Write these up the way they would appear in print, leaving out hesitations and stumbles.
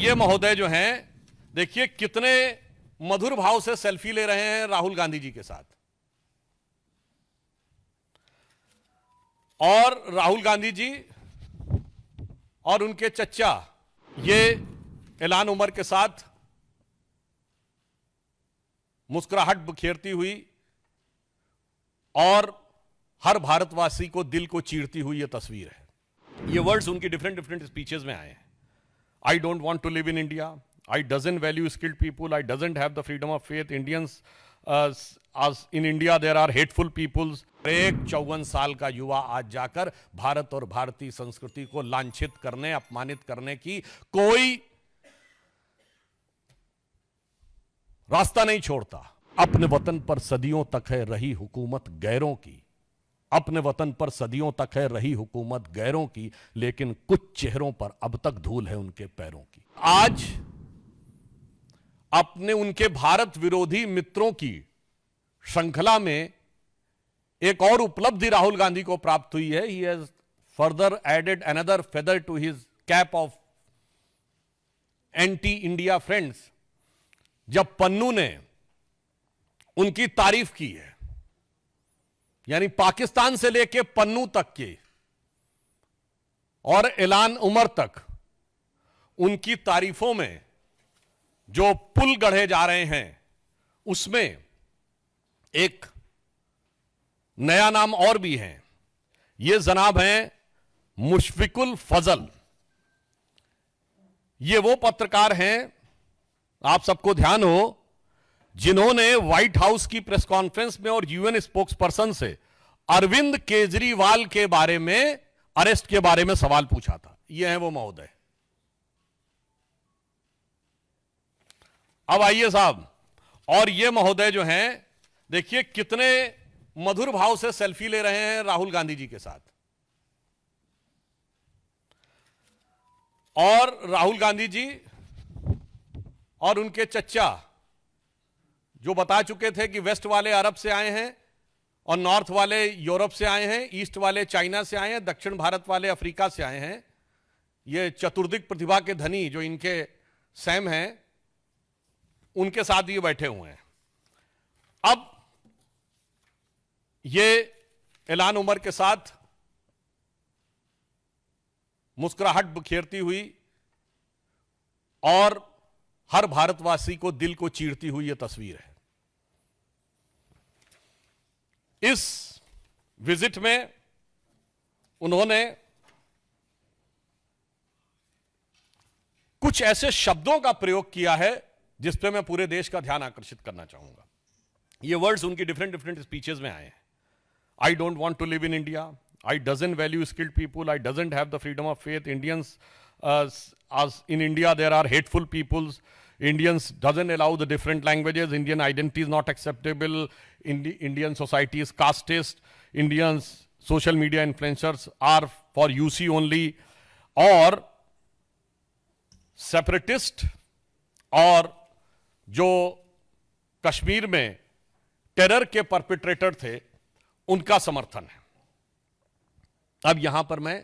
ये महोदय जो हैं, देखिए कितने मधुर भाव से सेल्फी ले रहे हैं राहुल गांधी जी के साथ। और राहुल गांधी जी और उनके चच्चा ये एलान उमर के साथ मुस्कुराहट बिखेरती हुई और हर भारतवासी को दिल को चीरती हुई ये तस्वीर है। ये वर्ड्स उनकी डिफरेंट डिफरेंट स्पीचेस में आए हैं। I don't want to live in India, I doesn't value skilled people, I doesn't have the freedom of faith, Indians in India there are hateful peoples. एक 54 साल का युवा आज जाकर भारत और भारतीय संस्कृति को लांछित करने, अपमानित करने की कोई रास्ता नहीं छोड़ता। अपने वतन पर सदियों तक है रही हुकूमत गैरों की, अपने वतन पर सदियों तक है रही हुकूमत गैरों की, लेकिन कुछ चेहरों पर अब तक धूल है उनके पैरों की। आज अपने उनके भारत विरोधी मित्रों की श्रृंखला में एक और उपलब्धि राहुल गांधी को प्राप्त हुई है। He has further added another feather to his cap of anti India friends. जब पन्नू ने उनकी तारीफ की है, यानी पाकिस्तान से लेके पन्नू तक के और एलान उमर तक उनकी तारीफों में जो पुल गढ़े जा रहे हैं, उसमें एक नया नाम और भी है। ये जनाब हैं मुशफिकुल फजल। ये वो पत्रकार हैं, आप सबको ध्यान हो, जिन्होंने व्हाइट हाउस की प्रेस कॉन्फ्रेंस में और यूएन स्पोक्स पर्सन से अरविंद केजरीवाल के बारे में, अरेस्ट के बारे में सवाल पूछा था। ये है वो महोदय। अब आइए साहब, और ये महोदय जो हैं, देखिए कितने मधुर भाव से सेल्फी ले रहे हैं राहुल गांधी जी के साथ। और राहुल गांधी जी और उनके चच्चा, जो बता चुके थे कि वेस्ट वाले अरब से आए हैं और नॉर्थ वाले यूरोप से आए हैं, ईस्ट वाले चाइना से आए हैं, दक्षिण भारत वाले अफ्रीका से आए हैं। ये चतुर्दिक प्रतिभा के धनी जो इनके सैम हैं, उनके साथ ये बैठे हुए हैं। अब ये एलान उमर के साथ मुस्कुराहट बिखेरती हुई और हर भारतवासी को दिल को चीरती हुई यह तस्वीर है। इस विजिट में उन्होंने कुछ ऐसे शब्दों का प्रयोग किया है जिस पे मैं पूरे देश का ध्यान आकर्षित करना चाहूंगा। ये वर्ड्स उनकी डिफरेंट डिफरेंट स्पीचेस में आए हैं। I don't want to live in India, I doesn't value skilled people, I doesn't have the freedom of faith, Indians in India there are hateful peoples, Indians doesn't allow the different languages, Indian identity is not acceptable, Indian society is casteist, Indians social media influencers are for UC only, और separatist और जो कश्मीर में terror के perpetrator थे, उनका समर्थन है। अब यहां पर मैं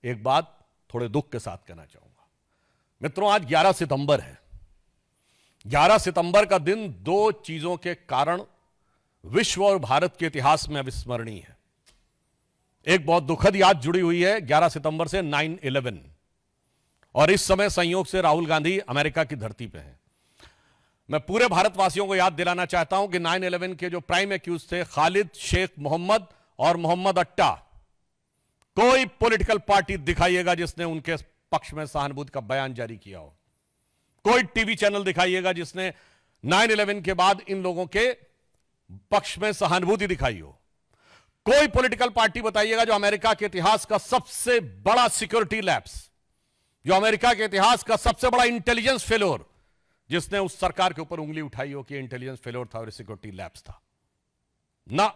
एक बात थोड़े दुख के साथ कहना चाहूंगा। मित्रों, आज 11 सितंबर है। 11 सितंबर का दिन दो चीजों के कारण विश्व और भारत के इतिहास में अविस्मरणीय है। एक बहुत दुखद याद जुड़ी हुई है 11 सितंबर से 9/11, और इस समय संयोग से राहुल गांधी अमेरिका की धरती पे हैं। मैं पूरे भारतवासियों को याद दिलाना चाहता हूं कि 9/11 के जो प्राइम एक्यूज थे, खालिद शेख मोहम्मद और मोहम्मद अट्टा, कोई पॉलिटिकल पार्टी दिखाइएगा जिसने उनके पक्ष में सहानुभूति का बयान जारी किया हो। कोई टीवी चैनल दिखाइएगा जिसने 9/11 के बाद इन लोगों के पक्ष में सहानुभूति दिखाई हो। कोई पॉलिटिकल पार्टी बताइएगा जो अमेरिका के इतिहास का सबसे बड़ा सिक्योरिटी लैप्स, जो अमेरिका के इतिहास का सबसे बड़ा इंटेलिजेंस फेलोर, जिसने उस सरकार के ऊपर उंगली उठाई हो कि इंटेलिजेंस फेलोर था और सिक्योरिटी लैप्स था। ना,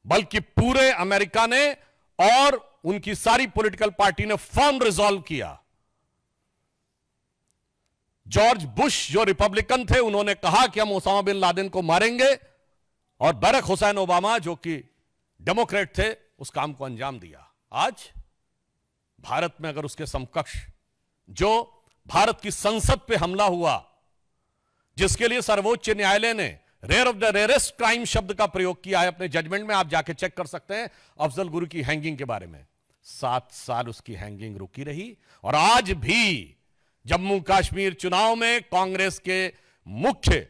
बल्कि पूरे अमेरिका ने और उनकी सारी पॉलिटिकल पार्टी ने फर्म रिजॉल्व किया। जॉर्ज बुश जो रिपब्लिकन थे, उन्होंने कहा कि हम ओसामा बिन लादेन को मारेंगे, और बराक हुसैन ओबामा जो कि डेमोक्रेट थे, उस काम को अंजाम दिया। आज भारत में अगर उसके समकक्ष जो भारत की संसद पे हमला हुआ, जिसके लिए सर्वोच्च न्यायालय ने rare of the rarest crime शब्द का प्रयोग किया है अपने जजमेंट में। आप जाके चेक कर सकते हैं अफजल गुरु की हैंगिंग के बारे में। 7 साल उसकी हैंगिंग रुकी रही, और आज भी जम्मू कश्मीर चुनाव में कांग्रेस के मुख्य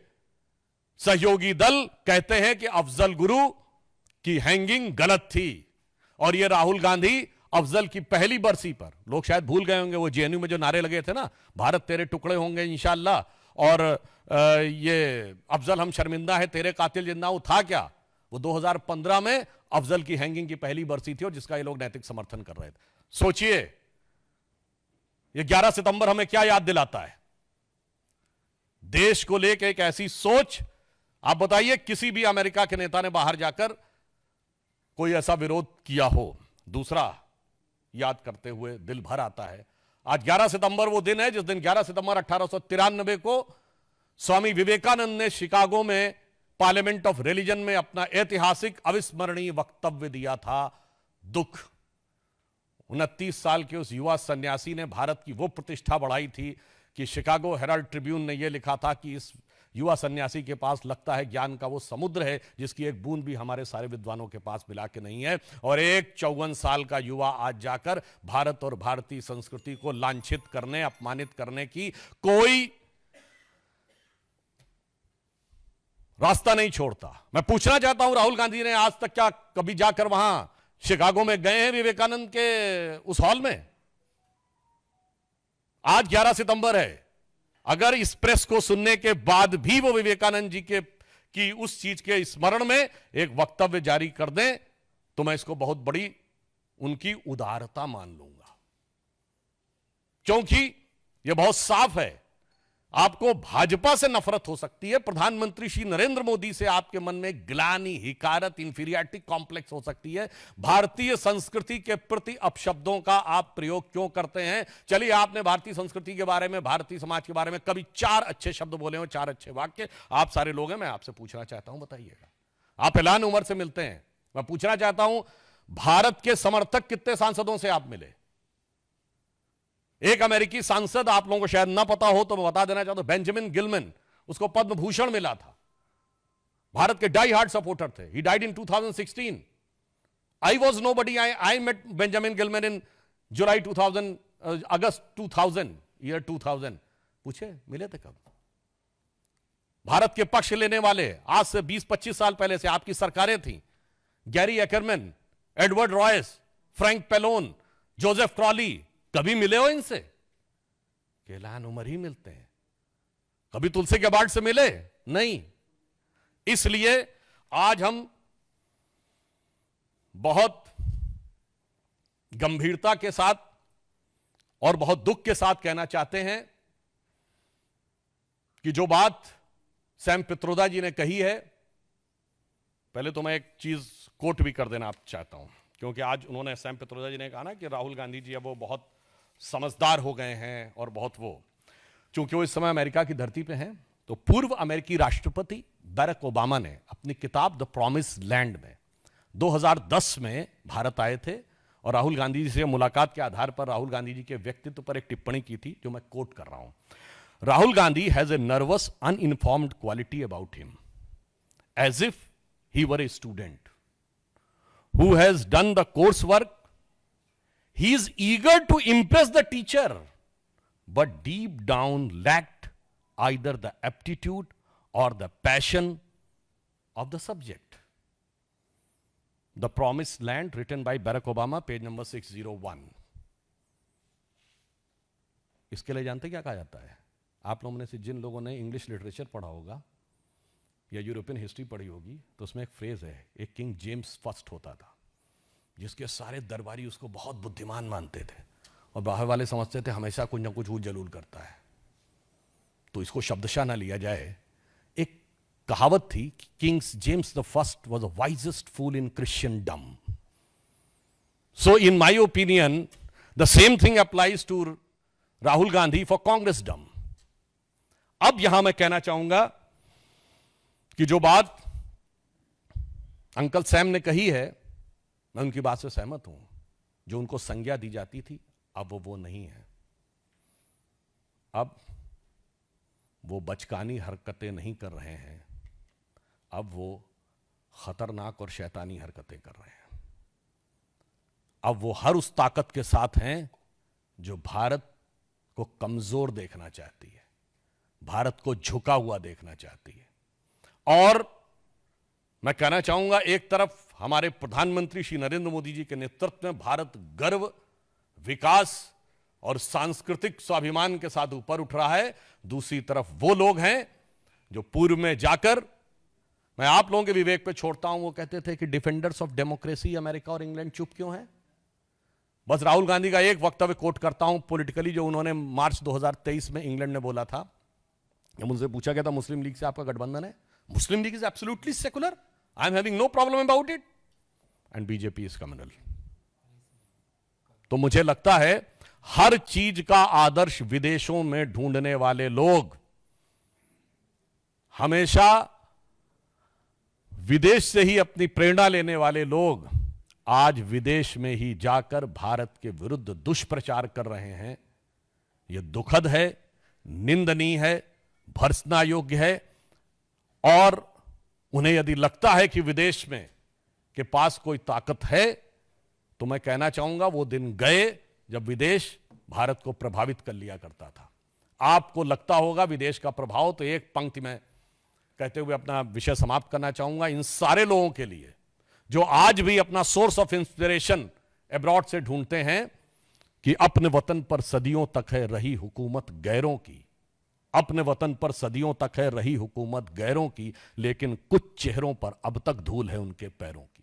सहयोगी दल कहते हैं कि अफजल गुरु की हैंगिंग गलत थी। और ये राहुल गांधी अफजल की पहली बरसी पर, लोग शायद भूल गए होंगे वो जेएनयू में जो नारे लगे थे ना, भारत तेरे टुकड़े होंगे इंशाअल्लाह, और ये अफजल हम शर्मिंदा है तेरे कातिल जिंदा, वो था क्या? वो 2015 में अफजल की हैंगिंग की पहली बरसी थी, और जिसका ये लोग नैतिक समर्थन कर रहे थे। सोचिए ये 11 सितंबर हमें क्या याद दिलाता है? देश को लेकर एक ऐसी सोच। आप बताइए किसी भी अमेरिका के नेता ने बाहर जाकर कोई ऐसा विरोध किया हो? दूसरा, याद करते हुए दिल भर आता है, आज 11 सितंबर वो दिन है जिस दिन 11 सितंबर 1893 को स्वामी विवेकानंद ने शिकागो में पार्लियामेंट ऑफ रिलीजन में अपना ऐतिहासिक अविस्मरणीय वक्तव्य दिया था। दुख, 29 साल के उस युवा सन्यासी ने भारत की वो प्रतिष्ठा बढ़ाई थी कि शिकागो हेराल्ड ट्रिब्यून ने यह लिखा था कि इस युवा सन्यासी के पास लगता है ज्ञान का वो समुद्र है जिसकी एक बूंद भी हमारे सारे विद्वानों के पास मिला के नहीं है। और एक 54 साल का युवा आज जाकर भारत और भारतीय संस्कृति को लांछित करने, अपमानित करने की कोई रास्ता नहीं छोड़ता। मैं पूछना चाहता हूं, राहुल गांधी ने आज तक क्या कभी जाकर वहां शिकागो में गए हैं विवेकानंद के उस हॉल में? आज 11 सितंबर है, अगर इस प्रेस को सुनने के बाद भी वो विवेकानंद जी की उस चीज के स्मरण में एक वक्तव्य जारी कर दें, तो मैं इसको बहुत बड़ी उनकी उदारता मान लूंगा। क्योंकि यह बहुत साफ है, आपको भाजपा से नफरत हो सकती है, प्रधानमंत्री श्री नरेंद्र मोदी से आपके मन में ग्लानि, हिकारत, इंफीरियरिटी कॉम्प्लेक्स हो सकती है। भारतीय संस्कृति के प्रति अपशब्दों का आप प्रयोग क्यों करते हैं? चलिए, आपने भारतीय संस्कृति के बारे में, भारतीय समाज के बारे में कभी 4 अच्छे शब्द बोले हो, 4 अच्छे वाक्य? आप सारे लोग हैं, मैं आपसे पूछना चाहता हूं, बताइएगा। आप ऐलान उमर से मिलते हैं, मैं पूछना चाहता हूं, भारत के समर्थक कितने सांसदों से आप मिले? एक अमेरिकी सांसद, आप लोगों को शायद ना पता हो तो मैं बता देना चाहता हूं, बेंजामिन गिलमैन, उसको पद्म भूषण मिला था। भारत के डाई हार्ड सपोर्टर थे। He died in 2016। I was nobody, I met Benjamin Gilman in July 2000, August 2000, year 2000। पूछे मिले थे कब? भारत के पक्ष लेने वाले आज से 20-25 साल पहले से आपकी सरकारें थी। Gary Ackerman, Edward Royce, Frank Pallone, Joseph Crowley, कभी मिले हो इनसे? ऐलान उमर ही मिलते हैं। कभी तुलसी गेबार्ड से मिले? नहीं। इसलिए आज हम बहुत गंभीरता के साथ और बहुत दुख के साथ कहना चाहते हैं कि जो बात सैम पित्रोदा जी ने कही है, पहले तो मैं एक चीज कोट भी कर देना आप चाहता हूं, क्योंकि आज उन्होंने, सैम पित्रोदा जी ने कहा ना कि राहुल गांधी जी अब वो बहुत समझदार हो गए हैं और बहुत वो, चूंकि वो इस समय अमेरिका की धरती पे हैं, तो पूर्व अमेरिकी राष्ट्रपति बैरक ओबामा ने अपनी किताब द प्रॉमिस लैंड में 2010 में भारत आए थे और राहुल गांधी जी से मुलाकात के आधार पर राहुल गांधी जी के व्यक्तित्व पर एक टिप्पणी की थी, जो मैं कोट कर रहा हूं। Rahul Gandhi has a nervous uninformed quality about him, as if he were a student who has done the course work. He is eager to impress the teacher, but deep down lacked either the aptitude or the passion of the subject. The Promised Land, written by Barack Obama, page number 601. इसके लिए जानते क्या कहा जाता है? आप लोगों में से जिन लोगों ने इंग्लिश लिटरेचर पढ़ा होगा या यूरोपियन हिस्ट्री पढ़ी होगी, तो उसमें एक फ्रेज है, एक किंग जेम्स फर्स्ट होता था, जिसके सारे दरबारी उसको बहुत बुद्धिमान मानते थे और बाहर वाले समझते थे हमेशा कुछ ना कुछ जलूल करता है। तो इसको शब्दशः ना लिया जाए। एक कहावत थी, kings James the first was the wisest fool in Christendom. So in my opinion the same thing applies to Rahul Gandhi for Congressdom. अब यहां मैं कहना चाहूंगा कि जो बात अंकल सैम ने कही है, मैं उनकी बात से सहमत हूं। जो उनको संज्ञा दी जाती थी, अब वो नहीं है। अब वो बचकानी हरकतें नहीं कर रहे हैं, अब वो खतरनाक और शैतानी हरकतें कर रहे हैं। अब वो हर उस ताकत के साथ हैं जो भारत को कमजोर देखना चाहती है, भारत को झुका हुआ देखना चाहती है। और मैं कहना चाहूंगा, एक तरफ हमारे प्रधानमंत्री श्री नरेंद्र मोदी जी के नेतृत्व में भारत गर्व, विकास और सांस्कृतिक स्वाभिमान के साथ ऊपर उठ रहा है, दूसरी तरफ वो लोग हैं जो पूर्व में जाकर, मैं आप लोगों के विवेक पे छोड़ता हूं, वो कहते थे कि डिफेंडर्स ऑफ डेमोक्रेसी अमेरिका और इंग्लैंड चुप क्यों हैं। बस राहुल गांधी का एक वक्तव्य कोट करता हूं पॉलिटिकली, जो उन्होंने मार्च 2023 में इंग्लैंड में बोला था। जब उनसे पूछा गया था मुस्लिम लीग से आपका गठबंधन है, Muslim League is absolutely secular, I am having no problem about it, and BJP is communal. तो मुझे लगता है हर चीज का आदर्श विदेशों में ढूंढने वाले लोग हमेशा, विदेश से ही अपनी प्रेरणा लेने वाले लोग आज विदेश में ही जाकर भारत के विरुद्ध दुष्प्रचार कर रहे हैं। यह दुखद है, निंदनीय है, भर्त्सना योग्य है। और उन्हें यदि लगता है कि विदेश में के पास कोई ताकत है, तो मैं कहना चाहूंगा वो दिन गए जब विदेश भारत को प्रभावित कर लिया करता था। आपको लगता होगा विदेश का प्रभाव, तो एक पंक्ति में कहते हुए अपना विषय समाप्त करना चाहूंगा। इन सारे लोगों के लिए जो आज भी अपना सोर्स ऑफ इंस्पिरेशन अब्रॉड से ढूंढते हैं कि अपने वतन पर सदियों तक है रही हुकूमत गैरों की, अपने वतन पर सदियों तक है रही हुकूमत गैरों की, लेकिन कुछ चेहरों पर अब तक धूल है उनके पैरों की।